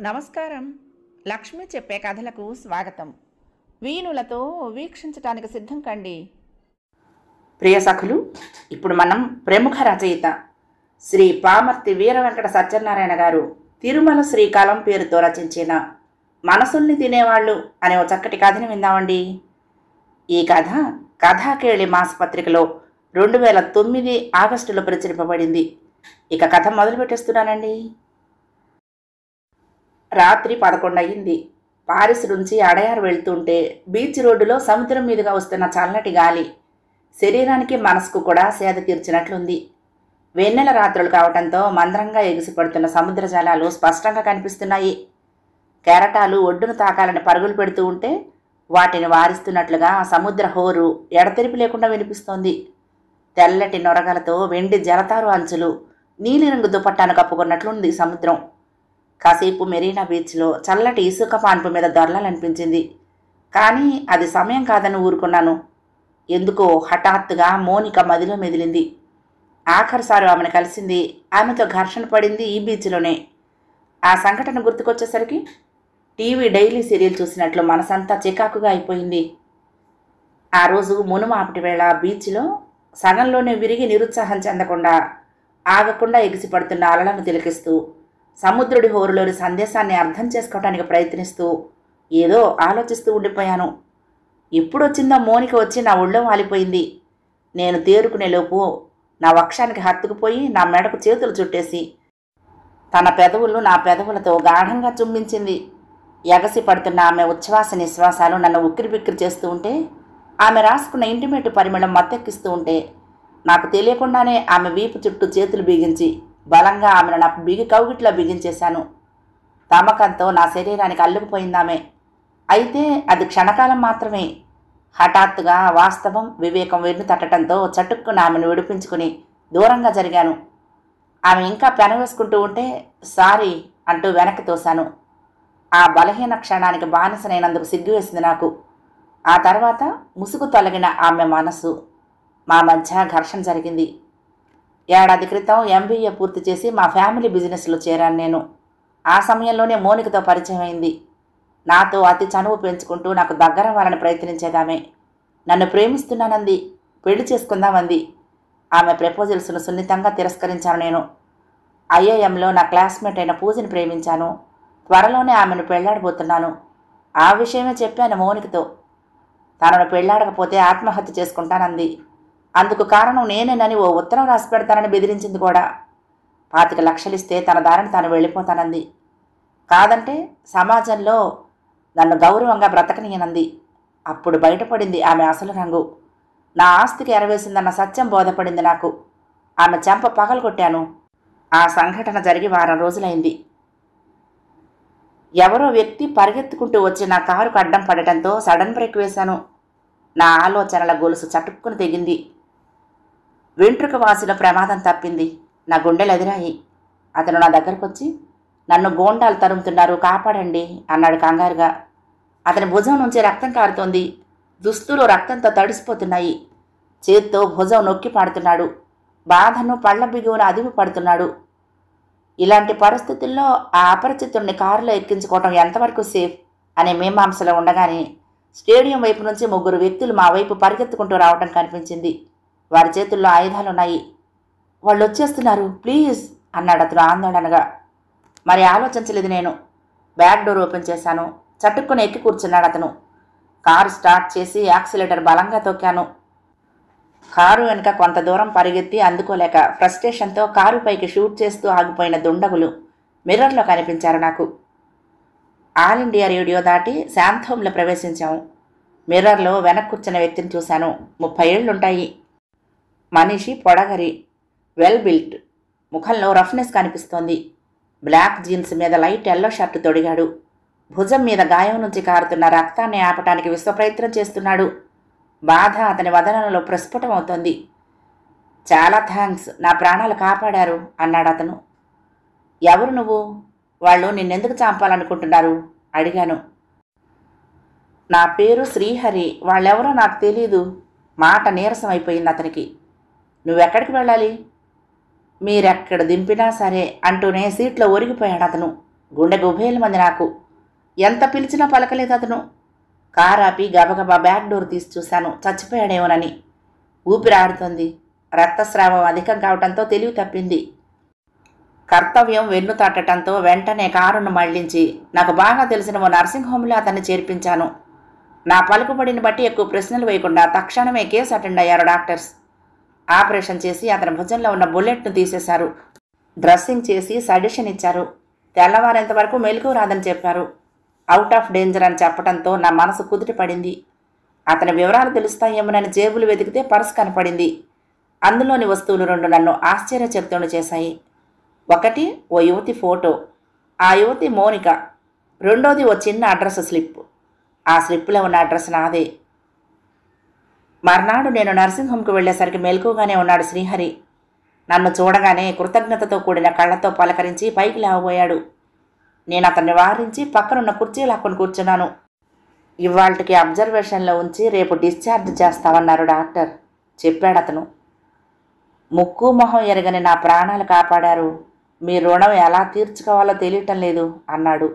నమస్కారం. లక్ష్మి చెప్పే కథలకు స్వాగతం. వీణులతో వీక్షించటానికి సిద్ధం కండి. ప్రియ సఖులు, ఇప్పుడు మనం ప్రముఖ రచయిత శ్రీ పామర్తి వీర వెంకట సత్యనారాయణ గారు తిరుమల శ్రీకాళం పేరుతో రచించిన మనసుల్ని తినేవాళ్ళు అనే ఒక చక్కటి కథని విందామండి. ఈ కథ కథాకేళి మాసపత్రికలో 2009 ఆగస్టులో ప్రచురింపబడింది. ఇక కథ మొదలు పెట్టేస్తున్నానండి. రాత్రి 11 అయ్యింది. పారిస్ నుంచి అడయార్ వెళ్తుంటే బీచ్ రోడ్డులో సముద్రం మీదుగా వస్తున్న చల్లటి గాలి శరీరానికి మనసుకు కూడా సేద తీర్చినట్లుంది. వెన్నెల రాత్రులు కావటంతో మందరంగా ఎగిసిపడుతున్న సముద్ర జలాలు స్పష్టంగా కనిపిస్తున్నాయి. కెరటాలు ఒడ్డును తాకాలని పరుగులు పెడుతూ ఉంటే వాటిని వారిస్తున్నట్లుగా సముద్ర హోరు ఎడతెరిపి లేకుండా వినిపిస్తోంది. తెల్లటి నొరగలతో వెండి జలతారు అంచులు నీలిరంగు దుపట్టాను కప్పుకున్నట్లుంది సముద్రం. కాసేపు మెరీనా బీచ్లో చల్లటి ఇసుక పాన్పు మీద దొరలాలనిపించింది. కానీ అది సమయం కాదని ఊరుకున్నాను. ఎందుకో హఠాత్తుగా మోనిక మదిలో మెదిలింది. ఆఖరిసారి ఆమెను కలిసింది, ఆమెతో ఘర్షణ పడింది ఈ బీచ్లోనే. ఆ సంఘటన గుర్తుకొచ్చేసరికి టీవీ డైలీ సీరియల్ చూసినట్లు మనసంతా చికాకుగా అయిపోయింది. ఆ రోజు మునుమాపటి వేళ బీచ్లో సగంలోనే విరిగి నిరుత్సాహం చెందకుండా ఆగకుండా ఎగిసిపడుతున్న అలలను తిలకిస్తూ సముద్రుడి హోరులోని సందేశాన్ని అర్థం చేసుకోవడానికి ప్రయత్నిస్తూ ఏదో ఆలోచిస్తూ ఉండిపోయాను. ఎప్పుడొచ్చిందో మోనిక వచ్చి నా ఒళ్ళో వాలిపోయింది. నేను తేరుకునేలోపు నా వక్షానికి హత్తుకుపోయి నా మెడకు చేతులు చుట్టేసి తన పెదవులను నా పెదవులతో గాఢంగా చుంబించింది. ఎగసి పడుతున్న ఆమె ఉచ్ఛ్వాస నిశ్వాసాలు నన్ను ఉక్కిరిబిక్కిరి చేస్తూ ఉంటే, ఆమె రాసుకున్న ఇంటిమేట్ పరిమళం మత్తెక్కిస్తూ ఉంటే నాకు తెలియకుండానే ఆమె వీపు చుట్టూ చేతులు బిగించి బలంగా ఆమెను నా బిగి కౌగిట్లో బిగించేశాను. తమకంతో నా శరీరానికి అల్లుకుపోయిందామె. అయితే అది క్షణకాలం మాత్రమే. హఠాత్తుగా వాస్తవం వివేకం వెన్ను తట్టడంతో చటుక్కున ఆమెను విడిపించుకుని దూరంగా జరిగాను. ఆమె ఇంకా పెనవేసుకుంటూ ఉంటే సారీ అంటూ వెనక్కి తోశాను. ఆ బలహీన క్షణానికి బానిసనైనందుకు సిగ్గువేసింది నాకు. ఆ తర్వాత ముసుగు తొలగిన ఆమె మనసు. మా మధ్య ఘర్షణ జరిగింది. ఏడాది క్రితం MBA పూర్తి చేసి మా ఫ్యామిలీ బిజినెస్లో చేరాను నేను. ఆ సమయంలోనే మోనికతో పరిచయం అయింది. నాతో అతి చనువు పెంచుకుంటూ నాకు దగ్గర అవ్వాలని ప్రయత్నించేదామె. నన్ను ప్రేమిస్తున్నానంది, పెళ్లి చేసుకుందామంది. ఆమె ప్రపోజల్స్ను సున్నితంగా తిరస్కరించాను నేను. IIMలో నా క్లాస్మేట్ అయిన పూజని ప్రేమించాను. త్వరలోనే ఆమెను పెళ్లాడబోతున్నాను. ఆ విషయమే చెప్పాను మోనికతో. తనను పెళ్లాడకపోతే ఆత్మహత్య చేసుకుంటానంది. అందుకు కారణం నేనేనని ఓ ఉత్తరం రాసి పెడతానని బెదిరించింది కూడా. 25 లక్షలు ఇస్తే తన దారిని తాను వెళ్ళిపోతానంది. కాదంటే సమాజంలో నన్ను గౌరవంగా బ్రతకనీయనంది. అప్పుడు బయటపడింది ఆమె అసలు రంగు. నా ఆస్తికి ఎరవేసిందన్న సత్యం బోధపడింది నాకు. ఆమె చెంప పగలగొట్టాను. ఆ సంఘటన జరిగి వారం రోజులైంది. ఎవరో వ్యక్తి పరిగెత్తుకుంటూ వచ్చి నా కారుకు అడ్డం పడటంతో సడన్ బ్రేక్ వేశాను. నా ఆలోచనల గొలుసు చటుక్కుని తెగింది. వెంట్రుక వాసిలో ప్రమాదం తప్పింది. నా గుండెలు ఎదిరాయి. అతను నా దగ్గరకు వచ్చి నన్ను గోండాలు తరుముతున్నారు, కాపాడండి అన్నాడు కంగారుగా. అతని భుజం నుంచి రక్తం కారుతోంది. దుస్తులు రక్తంతో తడిసిపోతున్నాయి. చేత్తో భుజం నొక్కి పాడుతున్నాడు. బాధను పళ్ల బిగువున అదిమి పడుతున్నాడు. ఇలాంటి పరిస్థితుల్లో ఆ అపరిచితుడిని కారులో ఎక్కించుకోవటం ఎంతవరకు సేఫ్ అనే మీమాంసలో ఉండగానే స్టేడియం వైపు నుంచి 3 వ్యక్తులు మా వైపు పరిగెత్తుకుంటూ రావటం కనిపించింది. వారి చేతుల్లో ఆయుధాలున్నాయి. వాళ్ళు వచ్చేస్తున్నారు, ప్లీజ్ అన్నాడు అతను ఆందోళనగా. మరి ఆలోచించలేదు నేను. బ్యాక్ డోర్ ఓపెన్ చేశాను. చటుక్కుని ఎక్కి కూర్చున్నాడు అతను. కారు స్టార్ట్ చేసి యాక్సిలేటర్ బలంగా తొక్కాను. కారు వెనుక కొంత దూరం పరిగెత్తి అందుకోలేక ఫ్రస్ట్రేషన్తో కారు పైకి షూట్ చేస్తూ ఆగిపోయిన దుండగులు మిర్రర్లో కనిపించారు నాకు. ఆల్ ఇండియా రేడియో దాటి శాంతోంలో ప్రవేశించాము. మిర్రర్లో వెనక్కి కూర్చున్న వ్యక్తిని చూశాను. 30 ఏళ్లుంటాయి. మనిషి పొడగరి, వెల్ బిల్ట్. ముఖంలో రఫ్నెస్ కనిపిస్తోంది. బ్లాక్ జీన్స్ మీద లైట్ ఎల్లో షర్టు తొడిగాడు. భుజం మీద గాయం నుంచి కారుతున్న రక్తాన్ని ఆపటానికి విశ్వప్రయత్నం చేస్తున్నాడు. బాధ అతని వదనంలో ప్రస్ఫుటమవుతోంది. చాలా థ్యాంక్స్, నా ప్రాణాలు కాపాడారు అన్నాడు అతను. ఎవరు నువ్వు? వాళ్ళు నిన్నెందుకు చంపాలనుకుంటున్నారు అడిగాను. నా పేరు శ్రీహరి, వాళ్ళెవరో నాకు తెలీదు. మాట నీరసం అయిపోయింది అతనికి. నువ్వెక్కడికి వెళ్ళాలి? మీరెక్కడ దింపినా సరే అంటూనే సీట్లో ఒరిగిపోయాడు అతను. గుండె గుబేలమంది నాకు. ఎంత పిలిచినా పలకలేదు అతను. కారు ఆపి గబగబా బ్యాక్ డోర్ తీసి చూశాను, చచ్చిపోయాడేమోనని. ఊపిరి ఆడుతోంది. రక్తస్రావం అధికం కావటంతో తెలివి తప్పింది. కర్తవ్యం వెన్ను తట్టడంతో వెంటనే కారును మళ్లించి నాకు బాగా తెలిసిన ఓ నర్సింగ్ హోంలో అతన్ని చేర్పించాను. నా పలుకుబడిని బట్టి ఎక్కువ ప్రశ్నలు వేయకుండా తక్షణమే కేసు అటెండ్ అయ్యారు డాక్టర్స్. ఆపరేషన్ చేసి అతని భుజంలో ఉన్న బుల్లెట్ను తీసేశారు. డ్రెస్సింగ్ చేసి సజెషన్ ఇచ్చారు. తెల్లవారేంత వరకు మెలకువ రాదని చెప్పారు. అవుట్ ఆఫ్ డేంజర్ అని చెప్పడంతో నా మనసు కుదుట పడింది. అతని వివరాలు తెలుస్తాయేమోనని జేబులు వెతికితే పర్స్ కనపడింది. అందులోని వస్తువులు 2 నన్ను ఆశ్చర్యచకితులను చేశాయి. ఒకటి ఓ యువతి ఫోటో. ఆ యువతి మోనిక. రెండోది ఓ చిన్న అడ్రస్ స్లిప్. ఆ స్లిప్లో ఉన్న అడ్రస్ నాదే. మర్నాడు నేను నర్సింగ్ హోమ్కి వెళ్లేసరికి మెలకుగానే ఉన్నాడు శ్రీహరి. నన్ను చూడగానే కృతజ్ఞతతో కూడిన కళ్ళతో పలకరించి పైకి లేవబోయాడు. నేను అతన్ని వారించి పక్కనున్న కుర్చీ లాక్కొని కూర్చున్నాను. ఇవాళ్టికి అబ్జర్వేషన్లో ఉంచి రేపు డిశ్చార్జ్ చేస్తామన్నారు డాక్టర్, చెప్పాడతను. ముక్కు మొహం ఎరగని నా ప్రాణాలు కాపాడారు. మీ రుణం ఎలా తీర్చుకోవాలో తెలియటం లేదు అన్నాడు.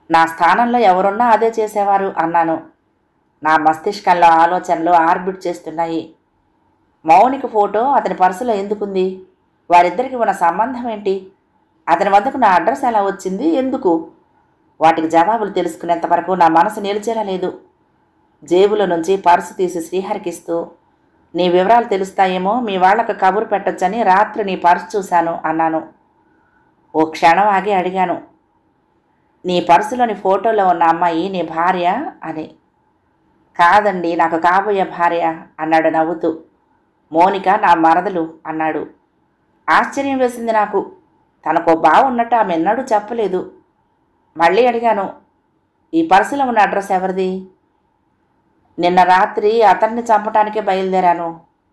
నా స్థానంలో ఎవరున్నా అదే చేసేవారు అన్నాను. నా మస్తిష్కంలో ఆలోచనలు ఆర్బిట్ చేస్తున్నాయి. మౌనిక ఫోటో అతని పర్సులో ఎందుకుంది? వారిద్దరికి ఉన్న సంబంధం ఏంటి? అతని వద్దకు నా అడ్రస్ ఎలా వచ్చింది? ఎందుకు? వాటికి జవాబులు తెలుసుకునేంత వరకు నా మనసు నిలిచేలా లేదు. జేబులో నుంచి పర్సు తీసి శ్రీహరికిస్తూ, నీ వివరాలు తెలుస్తాయేమో, మీ వాళ్లకు కబురు పెట్టొచ్చని రాత్రి నీ పర్సు చూశాను అన్నాను. ఓ క్షణం ఆగి అడిగాను, నీ పర్సులోని ఫోటోలో ఉన్న అమ్మాయి నీ భార్య అని. కాదండి, నాకు కాబోయే భార్య అన్నాడు నవ్వుతూ. మోనిక నా మరదలు అన్నాడు. ఆశ్చర్యం వేసింది నాకు. తనకో బావ ఉన్నట్టు ఆమె ఎన్నడూ చెప్పలేదు. మళ్ళీ అడిగాను, ఈ పర్సులో ఉన్న అడ్రస్ ఎవరిది? నిన్న రాత్రి అతన్ని చంపటానికే బయలుదేరాను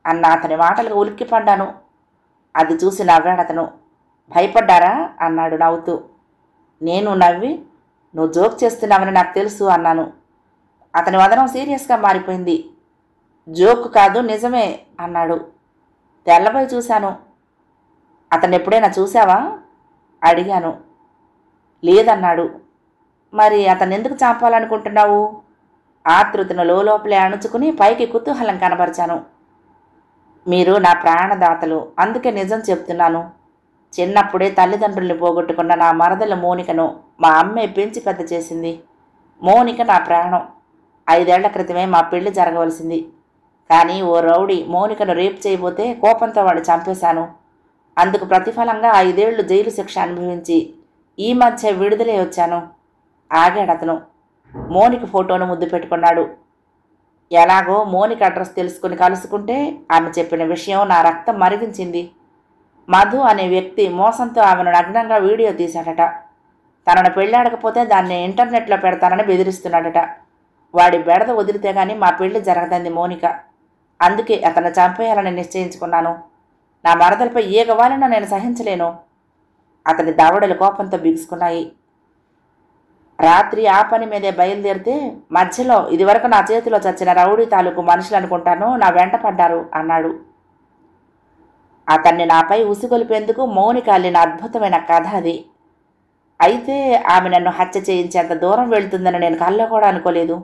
అన్న అతని మాటలకు ఉలిక్కిపడ్డాను. అది చూసి నవ్వాడతను. భయపడ్డారా అన్నాడు నవ్వుతూ. నేను నవ్వి, నువ్వు జోక్ చేస్తున్నావని నాకు తెలుసు అన్నాను. అతని వదనం సీరియస్గా మారిపోయింది. జోక్ కాదు, నిజమే అన్నాడు. తెల్లబోయి చూశాను. అతన్ని ఎప్పుడైనా చూసావా అడిగాను. లేదన్నాడు. మరి అతన్ని ఎందుకు చంపాలనుకుంటున్నావు? ఆతృతను లోపలే అణుచుకుని పైకి కుతూహలం కనబరిచాను. మీరు నా ప్రాణదాతలు, అందుకే నిజం చెప్తున్నాను. చిన్నప్పుడే తల్లిదండ్రుల్ని పోగొట్టుకున్న నా మరదల మోనికను మా అమ్మే పెంచి పెద్ద చేసింది. మోనిక నా ప్రాణం. 5 ఏళ్ల క్రితమే మా పెళ్లి జరగవలసింది. కానీ ఓ రౌడీ మోనికను రేపు చేయబోతే కోపంతో వాడు చంపేశాను. అందుకు ప్రతిఫలంగా 5 ఏళ్లు జైలు శిక్ష అనుభవించి ఈ మధ్య విడుదలై వచ్చాను. ఆగాడతను. మోనిక ఫోటోను ముద్దు పెట్టుకున్నాడు. ఎలాగో మోనిక అడ్రస్ తెలుసుకుని కలుసుకుంటే ఆమె చెప్పిన విషయం నా రక్తం మరిగించింది. మధు అనే వ్యక్తి మోసంతో ఆమెను నగ్నంగా వీడియో తీశాడట. తనను పెళ్ళాడకపోతే దాన్ని ఇంటర్నెట్లో పెడతానని బెదిరిస్తున్నాడట. వాడి బెడద వదిలితే గాని మా పెళ్లి జరగదంది మోనిక. అందుకే అతను చంపేయాలని నిశ్చయించుకున్నాను. నా మరదలపై ఏగవాలన్నా నేను సహించలేను. అతని దవడలు కోపంతో బిగుసుకున్నాయి. రాత్రి ఆ పని మీదే బయలుదేరితే మధ్యలో ఇదివరకు నా చేతిలో చచ్చిన రౌడీ తాలూకు మనుషులు అనుకుంటాను నా వెంట పడ్డారు అన్నాడు. అతన్ని నాపై ఉసిగొలిపేందుకు మౌనిక అల్లిన అద్భుతమైన కథ అది. అయితే ఆమె నన్ను హత్య చేయించేంత దూరం వెళ్తుందని నేను కల్లో కూడా అనుకోలేదు.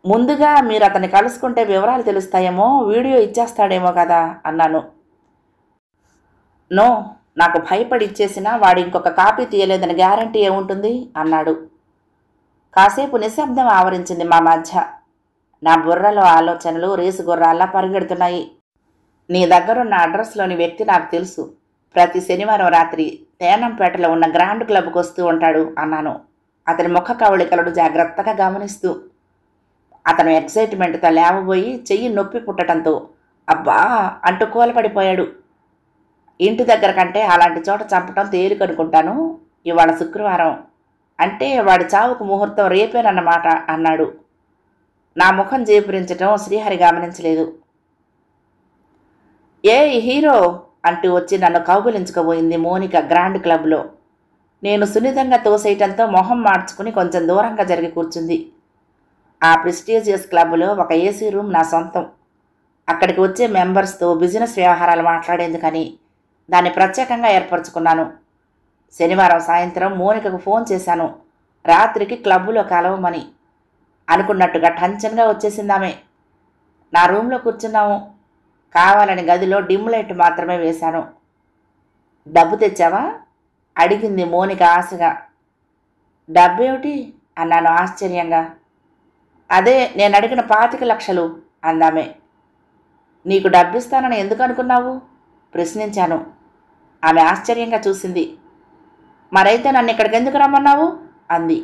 ముందుగా మీరు అతన్ని కలుసుకుంటే వివరాలు తెలుస్తాయేమో, వీడియో ఇచ్చేస్తాడేమో కదా అన్నాను. నో, నాకు భయపడి ఇచ్చేసినా వాడు ఇంకొక కాపీ తీయలేదని గ్యారంటీ ఏముంటుంది అన్నాడు. కాసేపు నిశ్శబ్దం ఆవరించింది మా మధ్య. నా బుర్రలో ఆలోచనలు రేసు గుర్రాల్లా పరిగెడుతున్నాయి. నీ దగ్గరున్న అడ్రస్లోని వ్యక్తి నాకు తెలుసు. ప్రతి శనివారం రాత్రి తేనంపేటలో ఉన్న గ్రాండ్ క్లబ్కి వస్తూ ఉంటాడు అన్నాను, అతని ముఖ కవళికలను జాగ్రత్తగా గమనిస్తూ. అతను ఎక్సైట్మెంట్తో లేవబోయి చెయ్యి నొప్పి పుట్టడంతో అబ్బా అంటూ కూలపడిపోయాడు. ఇంటి దగ్గర కంటే అలాంటి చోట చంపటం తేలికనుకుంటాను. ఇవాళ శుక్రవారం, అంటే వాడి చావుకు ముహూర్తం రేపేనన్నమాట అన్నాడు. నా ముఖం జేపురించటం శ్రీహరి గమనించలేదు. ఏ హీరో అంటూ వచ్చి నన్ను కౌగులించుకోబోయింది మోనిక గ్రాండ్ క్లబ్లో. నేను సున్నితంగా తోసేయటంతో మొహం మార్చుకుని కొంచెం దూరంగా జరిగి కూర్చుంది. ఆ ప్రెస్టీజియస్ క్లబ్లో ఒక ఏసీ రూమ్ నా సొంతం. అక్కడికి వచ్చే మెంబర్స్తో బిజినెస్ వ్యవహారాలు మాట్లాడేందుకని దాన్ని ప్రత్యేకంగా ఏర్పరచుకున్నాను. శనివారం సాయంత్రం మోనికకు ఫోన్ చేశాను. రాత్రికి క్లబ్బులో కలవమని. అనుకున్నట్టుగా టంచన్గా వచ్చేసిందామె. నా రూమ్లో కూర్చున్నాము. కావాలని గదిలో డిమ్ లైట్ మాత్రమే వేశాను. డబ్బు తెచ్చావా అడిగింది మోనిక ఆశగా. డబ్బేమిటి అన్నాను ఆశ్చర్యంగా. అదే నేను అడిగిన 25 లక్షలు అందామె. నీకు డబ్బిస్తానని ఎందుకు అనుకున్నావు ప్రశ్నించాను. ఆమె ఆశ్చర్యంగా చూసింది. మరైతే నన్ను ఇక్కడికి ఎందుకు రమ్మన్నావు అంది.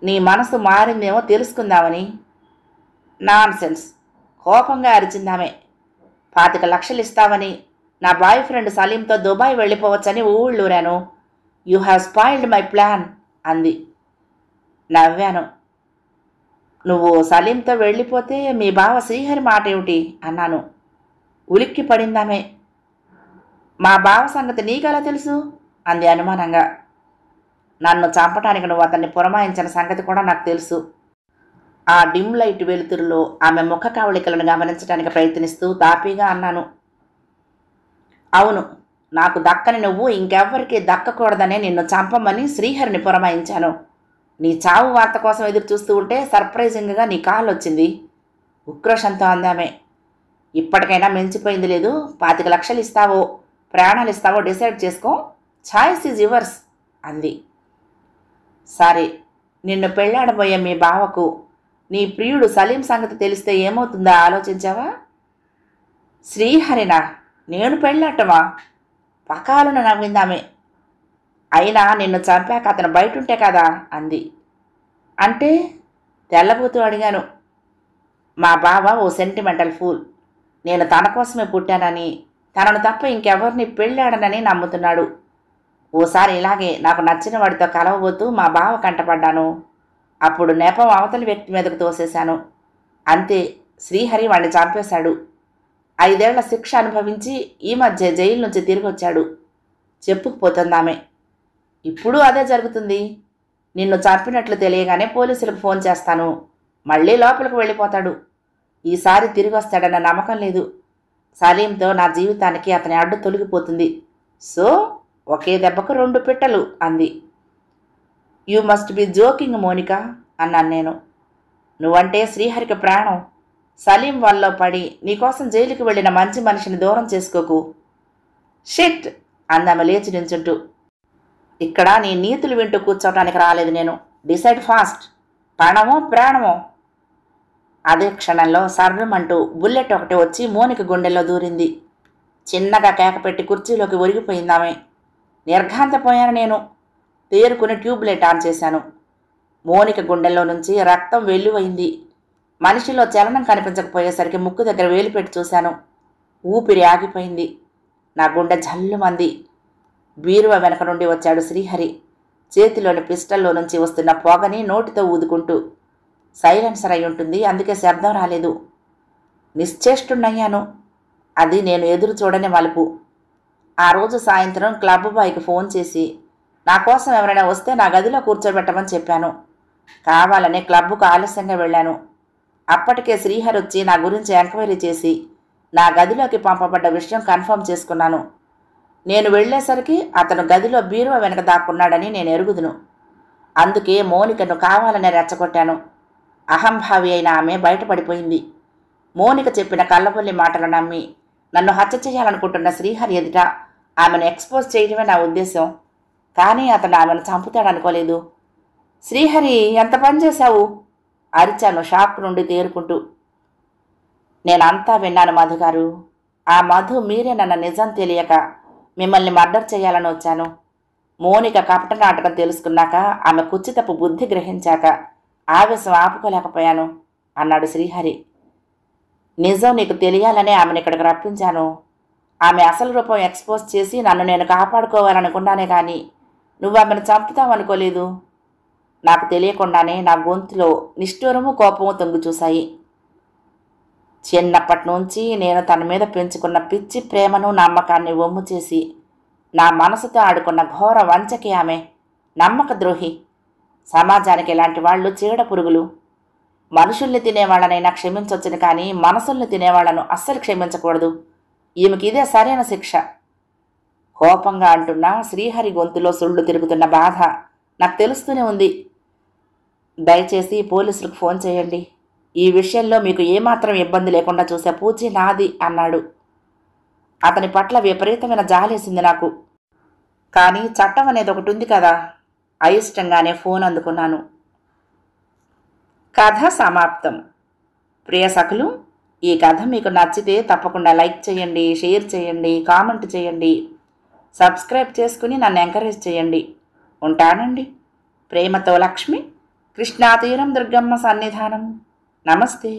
నీ మనసు మారిందేమో తెలుసుకుందామని. నాన్సెన్స్ కోపంగా అరిచిందామె. 25 లక్షలు ఇస్తావని నా బాయ్ ఫ్రెండ్ సలీంతో దుబాయ్ వెళ్ళిపోవచ్చని ఊళ్ళూరాను. You have spoiled my plan అంది. నవ్వాను. నువ్వు సలీంతో వెళ్ళిపోతే మీ బావ శ్రీహరి మాట ఏమిటి అన్నాను. ఉలిక్కి పడిందామే. మా బావ సంగతి నీకెలా తెలుసు అంది అనుమానంగా. నన్ను చంపటానికి నువ్వు అతన్ని పురమాయించిన సంగతి కూడా నాకు తెలుసు. ఆ డిమ్ లైట్ వెలుతురులో ఆమె ముఖ కవళికలను గమనించడానికి ప్రయత్నిస్తూ తాపీగా అన్నాను. అవును, నాకు దక్కని నువ్వు ఇంకెవ్వరికీ దక్కకూడదనే నిన్ను చంపమని శ్రీహరిని పురమాయించాను. నీ చావు వార్త కోసం ఎదురు చూస్తూ ఉంటే సర్ప్రైజింగ్గా నీ కాల్ వచ్చింది ఉక్రోషంతో అందామే. ఇప్పటికైనా మించిపోయింది లేదు. 25 లక్షలు ఇస్తావో ప్రాణాలు ఇస్తావో డిసైడ్ చేసుకో. ఛాయిస్ ఈజ్ యువర్స్ అంది. సరే, నిన్ను పెళ్ళాడబోయే మీ బావకు నీ ప్రియుడు సలీం సంగతి తెలిస్తే ఏమవుతుందో ఆలోచించావా? శ్రీహరినా? నేను పెళ్ళాటమా? పకాలున నవ్విందామే. అయినా నిన్ను చంపాక అతను బయటుంటే కదా అంది. అంటే తెల్లబూతూ అడిగాను. మా బావ ఓ సెంటిమెంటల్ ఫూల్. నేను తన కోసమే పుట్టానని, తనను తప్ప ఇంకెవరిని పెళ్ళాడనని నమ్ముతున్నాడు. ఓసారి ఇలాగే నాకు నచ్చిన వాడితో కలవబోతూ మా బావ కంటపడ్డాను. అప్పుడు నెపం అవతలి వ్యక్తి మీదకు తోసేశాను. అంతే, శ్రీహరి వాడిని చంపేశాడు. 5 ఏళ్ల శిక్ష అనుభవించి ఈ మధ్య జైలు నుంచి తిరిగి వచ్చాడు. చెప్పుకుపోతుందామె. ఇప్పుడు అదే జరుగుతుంది. నిన్ను చంపినట్లు తెలియగానే పోలీసులకు ఫోన్ చేస్తాను. మళ్ళీ లోపలికి వెళ్ళిపోతాడు. ఈసారి తిరిగి వస్తాడన్న నమ్మకం లేదు. సలీంతో నా జీవితానికి అతని అడ్డు తొలగిపోతుంది. సో ఒకే దెబ్బకు 2 పిట్టలు అంది. You must be joking Monica అన్నాను నేను. నువ్వంటే శ్రీహరికి ప్రాణం. సలీం వల్ల పడి నీకోసం జైలుకి వెళ్ళిన మంచి మనిషిని దూరం చేసుకోకు. షిట్ అందామె లేచి నించుంటూ. ఇక్కడ నీ నీతులు వింటూ కూర్చోవటానికి రాలేదు నేను. Decide fast. పణమో ప్రాణమో. అదే క్షణంలో సర్రమంటూ బుల్లెట్ ఒకటి వచ్చి మోనిక గుండెల్లో దూరింది. చిన్నగా కేకపెట్టి కుర్చీలోకి ఒరిగిపోయిందామె. నిర్ఘాంతపోయాను నేను. తేరుకుని ట్యూబ్ లైట్ ఆన్ చేశాను. మోనిక గుండెల్లో నుంచి రక్తం వెల్లువైంది. మనిషిలో చలనం కనిపించకపోయేసరికి ముక్కు దగ్గర వేలు పెట్టి చూశాను. ఊపిరి ఆగిపోయింది. నా గుండె జల్లుమంది. బీరువా వెనక నుండి వచ్చాడు శ్రీహరి. చేతిలోని పిస్టల్లో నుంచి వస్తున్న పొగని నోటితో ఊదుకుంటూ. సైలెన్సర్ అయి ఉంటుంది, అందుకే శబ్దం రాలేదు. నిశ్చేష్టున్నయ్యాను. అది నేను ఎదురు చూడని మలుపు. ఆ రోజు సాయంత్రం క్లబ్ బాయ్కి ఫోన్ చేసి నా కోసం ఎవరైనా వస్తే నా గదిలో కూర్చోబెట్టమని చెప్పాను. కావాలనే క్లబ్కు ఆలస్యంగా వెళ్ళాను. అప్పటికే శ్రీహరి వచ్చి నా గురించి ఎంక్వైరీ చేసి నా గదిలోకి పంపబడ్డ విషయం కన్ఫర్మ్ చేసుకున్నాను. నేను వెళ్ళేసరికి అతను గదిలో బీరువా వెనక దాక్కున్నాడని నేను ఎరుగుదును. అందుకే మోనికను కావాలనే రెచ్చగొట్టాను. అహంభావి అయిన ఆమె బయటపడిపోయింది. మోనిక చెప్పిన కళ్ళబొల్లి మాటలు నమ్మి నన్ను హత్య చేయాలనుకుంటున్న శ్రీహరి ఎదుట ఆమెను ఎక్స్పోజ్ చేయడమే నా ఉద్దేశం. కానీ అతను ఆమెను చంపుతాడనుకోలేదు. శ్రీహరి, ఎంత పని చేశావు అరిచాను షాక్ నుండి తేరుకుంటూ. నేనంతా విన్నాను మధుగారు. ఆ మధు మీరేనన్న నిజం తెలియక మిమ్మల్ని మర్డర్ చేయాలని వచ్చాను. మోనిక కపట నాటకం తెలుసుకున్నాక, ఆమె కుచ్చితపు బుద్ధి గ్రహించాక ఆవేశం ఆపుకోలేకపోయాను అన్నాడు శ్రీహరి. నిజం నీకు తెలియాలనే ఆమెను ఇక్కడికి రప్పించాను. ఆమె అసలు రూపం ఎక్స్పోజ్ చేసి నన్ను నేను కాపాడుకోవాలనుకున్నానే కానీ నువ్వు ఆమెను చంపుతావనుకోలేదు. నాకు తెలియకుండానే నా గొంతులో నిష్ఠూరము కోపము తొంగి చూశాయి. చిన్నప్పటి నుంచి నేను తన మీద పెంచుకున్న పిచ్చి ప్రేమను నమ్మకాన్ని వమ్ము చేసి నా మనసుతో ఆడుకున్న ఘోర వంచకి ఆమె. నమ్మక ద్రోహి. సమాజానికి ఇలాంటి వాళ్ళు చీడ పురుగులు. మనుషుల్ని తినేవాళ్ళనైనా క్షమించవచ్చును, కానీ మనసుల్ని తినేవాళ్లను అస్సలు క్షమించకూడదు. ఈమెకి ఇదే సరైన శిక్ష. కోపంగా అంటున్న శ్రీహరి గొంతులో సుళ్ళు తిరుగుతున్న బాధ నాకు తెలుస్తూనే ఉంది. దయచేసి పోలీసులకు ఫోన్ చేయండి. ఈ విషయంలో మీకు ఏమాత్రం ఇబ్బంది లేకుండా చూసే పూచి నాది అన్నాడు. అతని పట్ల విపరీతమైన జాలేసింది నాకు. కానీ చట్టం అనేది ఒకటి ఉంది కదా. అయిష్టంగానే ఫోన్ అందుకున్నాను. కథ సమాప్తం. ప్రియ సఖులు, ఈ కథ మీకు నచ్చితే తప్పకుండా లైక్ చేయండి, షేర్ చేయండి, కామెంట్ చేయండి, సబ్స్క్రైబ్ చేసుకుని నన్ను ఎంకరేజ్ చేయండి. ఉంటానండి. ప్రేమతో లక్ష్మి, కృష్ణాతీరం దుర్గమ్మ సన్నిధానం. నమస్తే.